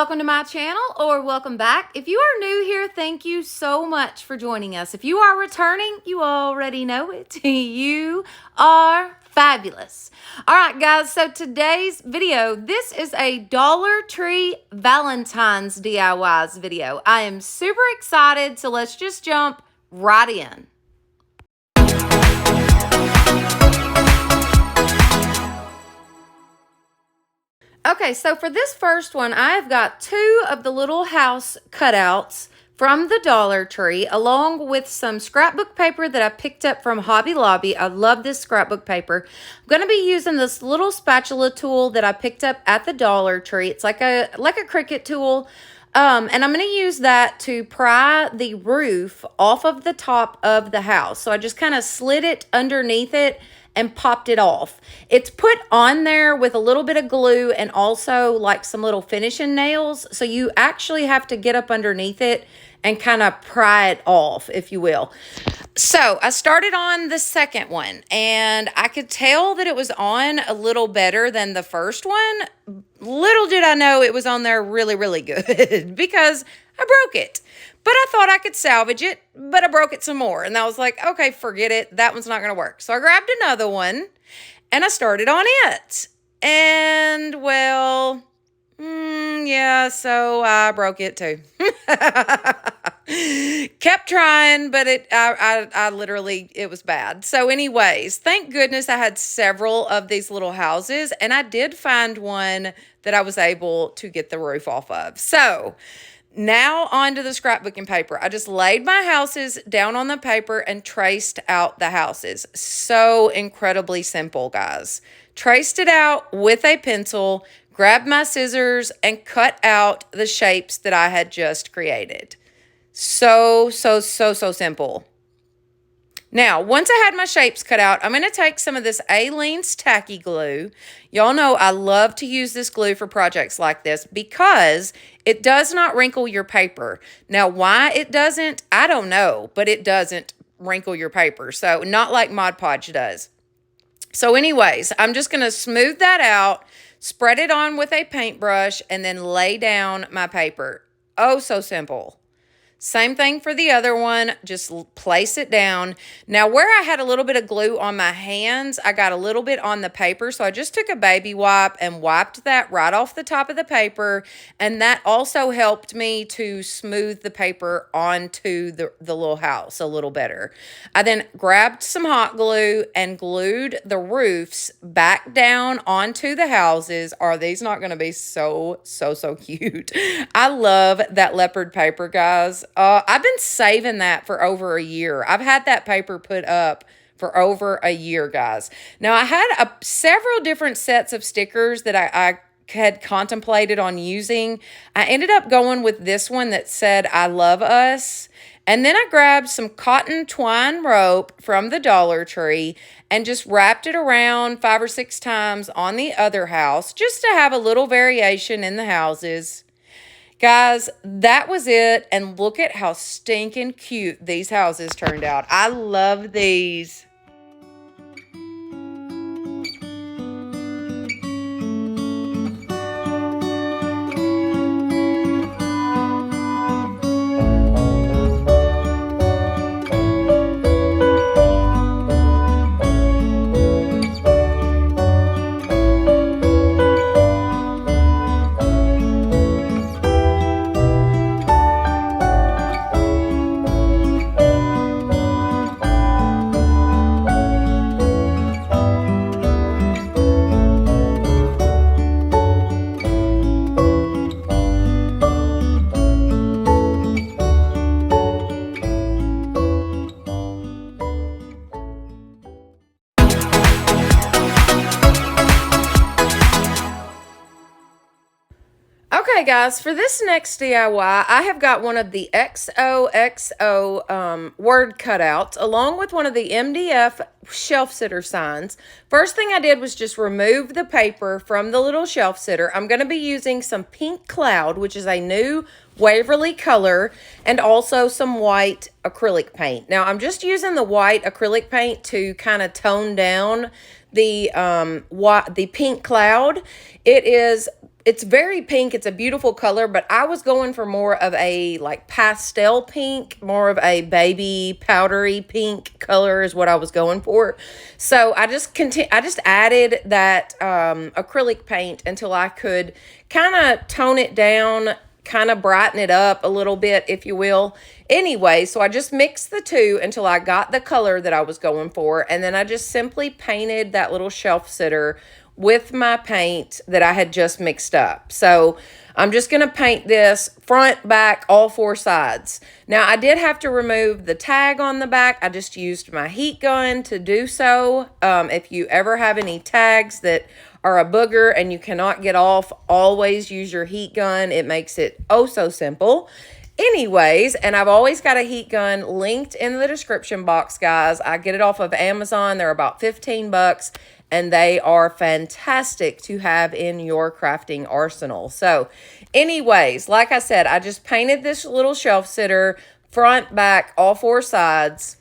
welcome to my channel, or welcome back. If you are new here, thank you so much for joining us. If you are returning, you already know it. You are fabulous. All right, guys, so today's video, this is a Dollar Tree Valentine's DIYs video. I am super excited, so let's just jump right in. Okay, so for this first one, I've got two of the little house cutouts from the Dollar Tree, along with some scrapbook paper that I picked up from Hobby Lobby. I love this scrapbook paper. I'm going to be using this little spatula tool that I picked up at the Dollar Tree. It's like a Cricut tool. And I'm going to use that to pry the roof off of the top of the house. So I just kind of slid it underneath it and popped it off. It's put on there with a little bit of glue and also like some little finishing nails. So you actually have to get up underneath it and kind of pry it off, if you will. So I started on the second one, and I could tell that it was on a little better than the first one. Little did I know it was on there really, really good because I broke it. But I thought I could salvage it, but I broke it some more. And I was like, okay, forget it. That one's not going to work. So I grabbed another one, and I started on it. And, well, yeah, so I broke it too. Kept trying, but I literally, it was bad. So anyways, thank goodness I had several of these little houses, and I did find one that I was able to get the roof off of. So now onto the scrapbooking paper. I just laid my houses down on the paper and traced out the houses. So incredibly simple, guys. Traced it out with a pencil, grabbed my scissors, and cut out the shapes that I had just created. So simple. Now, once I had my shapes cut out, I'm going to take some of this alentines tacky glue. Y'all know I love to use this glue for projects like this because it does not wrinkle your paper. Now, why it doesn't, I don't know, but it doesn't wrinkle your paper. So, not like Mod Podge does. So, anyways, I'm just going to smooth that out, spread it on with a paintbrush, and then lay down my paper. Oh, so simple. Same thing for the other one, just place it down. Now, where I had a little bit of glue on my hands, I got a little bit on the paper, so I just took a baby wipe and wiped that right off the top of the paper, and that also helped me to smooth the paper onto the little house a little better. I then grabbed some hot glue and glued the roofs back down onto the houses. Are these not going to be so cute? I love that leopard paper, guys. I've been saving that for over a year. I've had that paper put up for over a year, guys. Now, I had several different sets of stickers that I had contemplated on using. I ended up going with this one that said, "I love us." And then I grabbed some cotton twine rope from the Dollar Tree and just wrapped it around 5 or 6 times on the other house just to have a little variation in the houses. Guys, that was it, and look at how stinking cute these houses turned out. I love these. Okay, guys, for this next DIY, I have got one of the XOXO word cutouts along with one of the MDF shelf sitter signs. First thing I did was just remove the paper from the little shelf sitter. I'm going to be using some pink cloud, which is a new Waverly color, and also some white acrylic paint. Now, I'm just using the white acrylic paint to kind of tone down the pink cloud. It is it's very pink. It's a beautiful color, but I was going for more of a like pastel pink, more of a baby powdery pink color is what I was going for. So I just added that acrylic paint until I could kind of tone it down, kind of brighten it up a little bit, if you will. Anyway, so I just mixed the two until I got the color that I was going for, and then I just simply painted that little shelf sitter with my paint that I had just mixed up. So I'm just going to paint this front, back, all four sides. Now, I did have to remove the tag on the back. I just used my heat gun to do so. If you ever have any tags that are a booger and you cannot get off, always use your heat gun. It makes it oh so simple. Anyways, and I've always got a heat gun linked in the description box, guys. I get it off of Amazon. They're about 15 bucks. And they are fantastic to have in your crafting arsenal. So anyways, like I said, I just painted this little shelf sitter, front, back, all four sides.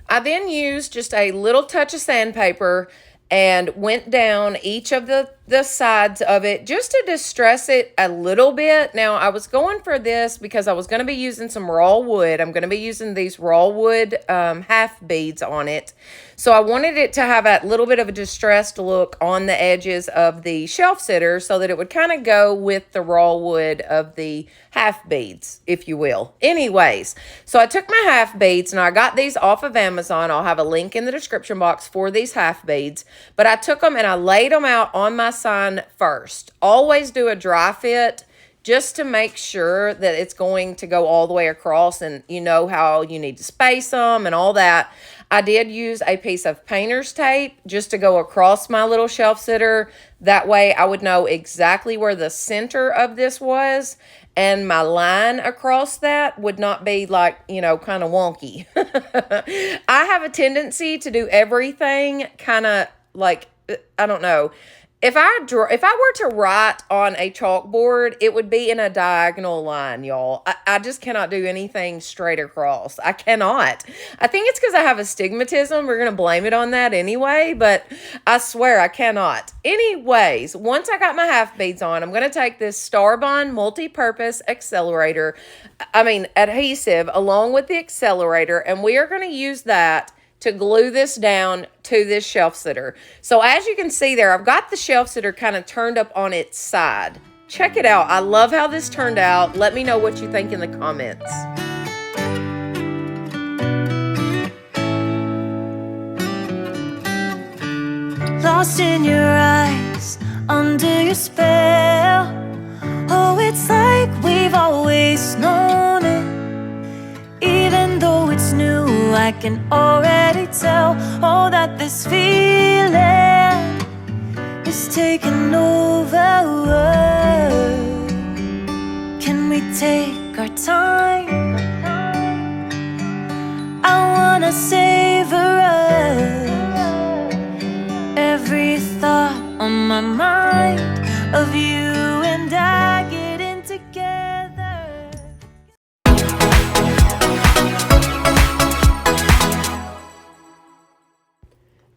I then used just a little touch of sandpaper and went down each of the sides of it just to distress it a little bit. Now, I was going for this because I was going to be using some raw wood. I'm going to be using these raw wood half beads on it. So I wanted it to have a little bit of a distressed look on the edges of the shelf sitter so that it would kind of go with the raw wood of the half beads, if you will. Anyways, so I took my half beads and I got these off of Amazon. I'll have a link in the description box for these half beads. But I took them and I laid them out on my sign first. Always do a dry fit just to make sure that it's going to go all the way across and you know how you need to space them and all that. I did use a piece of painter's tape just to go across my little shelf sitter. That way I would know exactly where the center of this was and my line across that would not be like, you know, kind of wonky. I have a tendency to do everything kind of like, I don't know. If I were to write on a chalkboard, it would be in a diagonal line, y'all. I just cannot do anything straight across. I cannot. I think it's because I have astigmatism. We're going to blame it on that anyway, but I swear I cannot. Anyways, once I got my half beads on, I'm going to take this Starbond multi-purpose adhesive along with the accelerator, and we are going to use that to glue this down to this shelf sitter. So as you can see there, I've got the shelf sitter kind of turned up on its side. Check it out. I love how this turned out. Let me know what you think in the comments. Lost in your eyes, under your spell. Oh, it's like we've always known it. Even though it's new, I can already tell, oh, that this feeling is taking over. Can we take our time? I wanna savor us. Every thought on my mind of you and I getting together.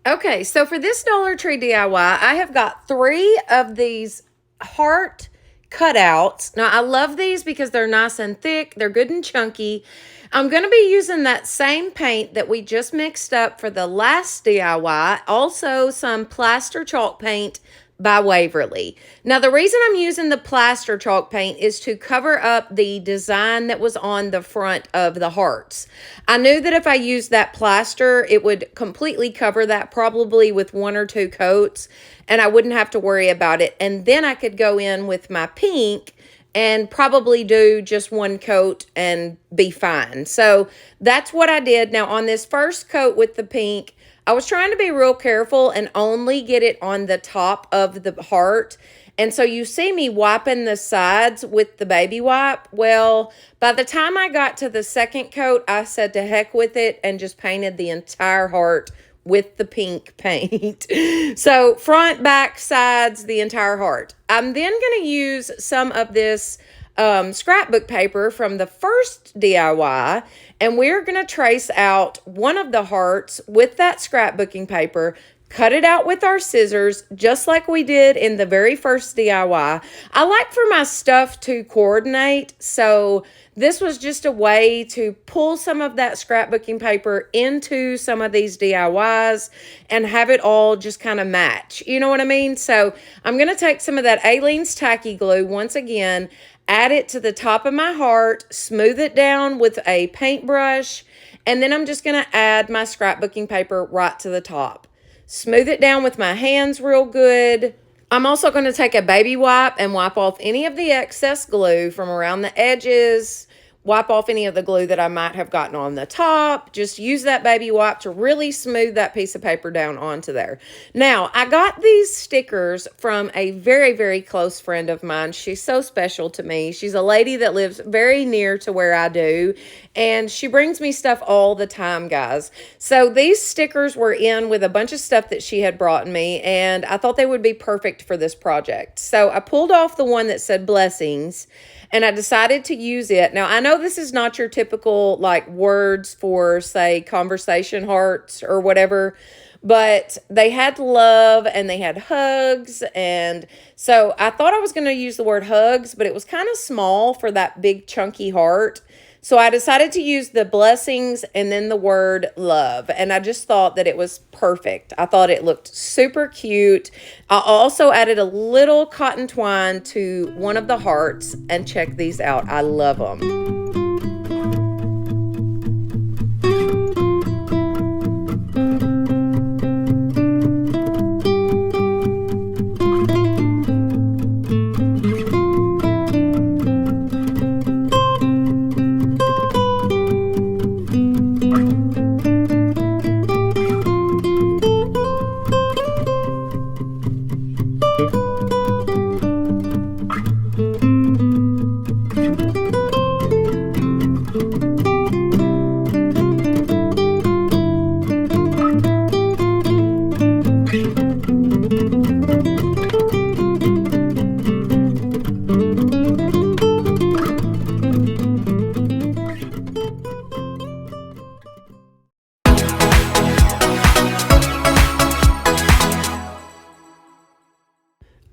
Okay, so for this Dollar Tree DIY, I have got 3 of these heart cutouts. Now, I love these because they're nice and thick. They're good and chunky. I'm going to be using that same paint that we just mixed up for the last DIY. Also, some plaster chalk paint by Waverly. Now, the reason I'm using the plaster chalk paint is to cover up the design that was on the front of the hearts. I knew that if I used that plaster, it would completely cover that, probably with 1 or 2 coats, and I wouldn't have to worry about it. And then I could go in with my pink and probably do just 1 coat and be fine. So that's what I did. Now, on this first coat with the pink, I was trying to be real careful and only get it on the top of the heart. And so you see me wiping the sides with the baby wipe. Well, by the time I got to the second coat, I said to heck with it and just painted the entire heart with the pink paint. So front, back, sides, the entire heart. I'm then going to use some of this scrapbook paper from the first DIY, and we're going to trace out one of the hearts with that scrapbooking paper cut it out with our scissors, just like we did in the very first DIY. I like for my stuff to coordinate, so this was just a way to pull some of that scrapbooking paper into some of these DIYs and have it all just kind of match. You know what I mean? So I'm going to take some of that Aleene's tacky glue once again, add it to the top of my heart, smooth it down with a paintbrush, and then I'm just going to add my scrapbooking paper right to the top. Smooth it down with my hands real good. I'm also going to take a baby wipe and wipe off any of the excess glue from around the edges. Wipe off any of the glue that I might have gotten on the top. Just use that baby wipe to really smooth that piece of paper down onto there. Now, I got these stickers from a very, very close friend of mine. She's so special to me. She's a lady that lives very near to where I do, and she brings me stuff all the time, guys. So these stickers were in with a bunch of stuff that she had brought me, and I thought they would be perfect for this project. So I pulled off the one that said blessings, and I decided to use it. Now, I know this is not your typical, like, words for, say, conversation hearts or whatever, but they had love and they had hugs. And so I thought I was going to use the word hugs, but it was kind of small for that big chunky heart. So I decided to use the blessings and then the word love. And I just thought that it was perfect. I thought it looked super cute. I also added a little cotton twine to one of the hearts. And check these out. I love them.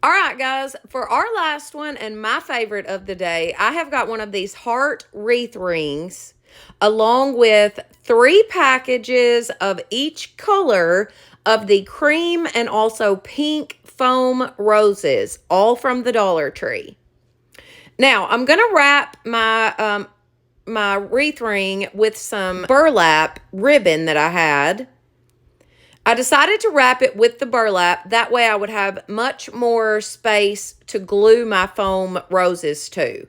All right, guys, for our last one and my favorite of the day, I have got one of these heart wreath rings along with 3 packages of each color of the cream and also pink foam roses, all from the Dollar Tree. Now, I'm going to wrap my wreath ring with some burlap ribbon that I had. I decided to wrap it with the burlap. That way I would have much more space to glue my foam roses to.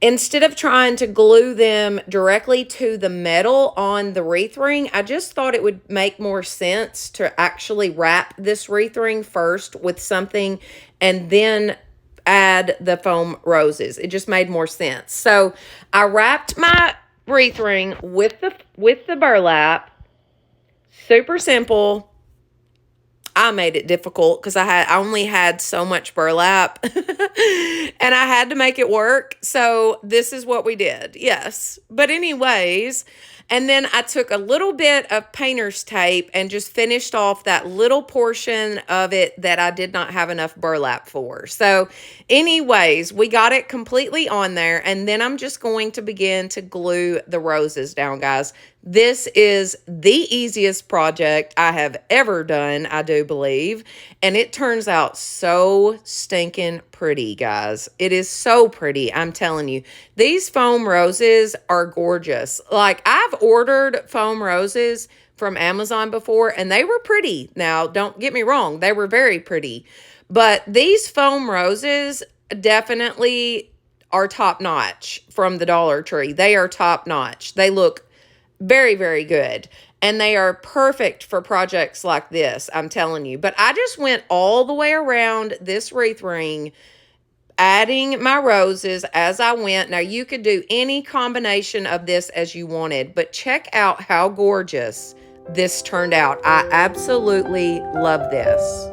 Instead of trying to glue them directly to the metal on the wreath ring, I just thought it would make more sense to actually wrap this wreath ring first with something and then add the foam roses. It just made more sense. So I wrapped my wreath ring with the burlap. Super simple. I made it difficult because I only had so much burlap and I had to make it work. So this is what we did. Yes. But anyways, and then I took a little bit of painter's tape and just finished off that little portion of it that I did not have enough burlap for. So anyways, we got it completely on there, and then I'm just going to begin to glue the roses down, guys. This is the easiest project I have ever done, I do believe, and it turns out so stinking pretty, guys. It is so pretty, I'm telling you. These foam roses are gorgeous. Like, I've ordered foam roses from Amazon before, and they were pretty. Now, don't get me wrong, they were very pretty. But these foam roses definitely are top-notch from the Dollar Tree. They are top-notch. They look very, very good. And they are perfect for projects like this, I'm telling you. But I just went all the way around this wreath ring, adding my roses as I went. Now, you could do any combination of this as you wanted, but check out how gorgeous this turned out. I absolutely love this.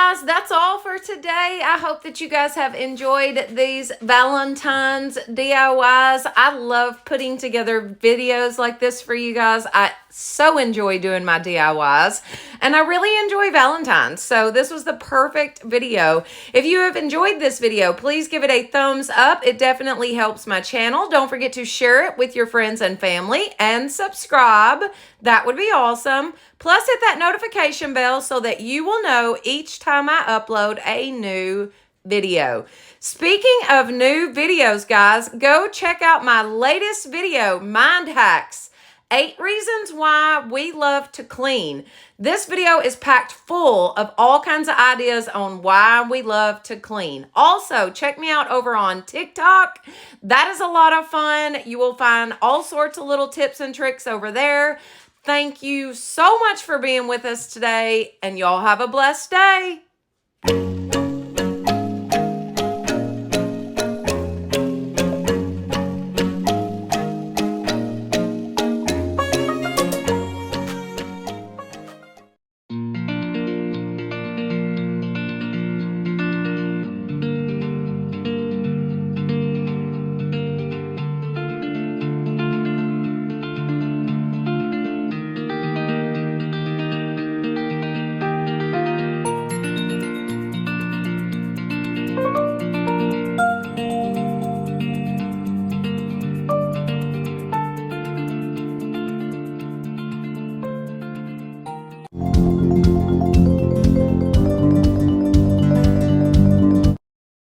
guys, that's all for today. I hope that you guys have enjoyed these Valentine's DIYs. I love putting together videos like this for you guys. I so enjoy doing my DIYs, and I really enjoy Valentine's. So this was the perfect video. If you have enjoyed this video, please give it a thumbs up. It definitely helps my channel. Don't forget to share it with your friends and family and subscribe. That would be awesome. Plus, hit that notification bell so that you will know each time I upload a new video. Speaking of new videos, guys, go check out my latest video, Mind Hacks. 8 reasons why we love to clean. This video is packed full of all kinds of ideas on why we love to clean. Also, check me out over on TikTok. That is a lot of fun. You will find all sorts of little tips and tricks over there. Thank you so much for being with us today, and y'all have a blessed day.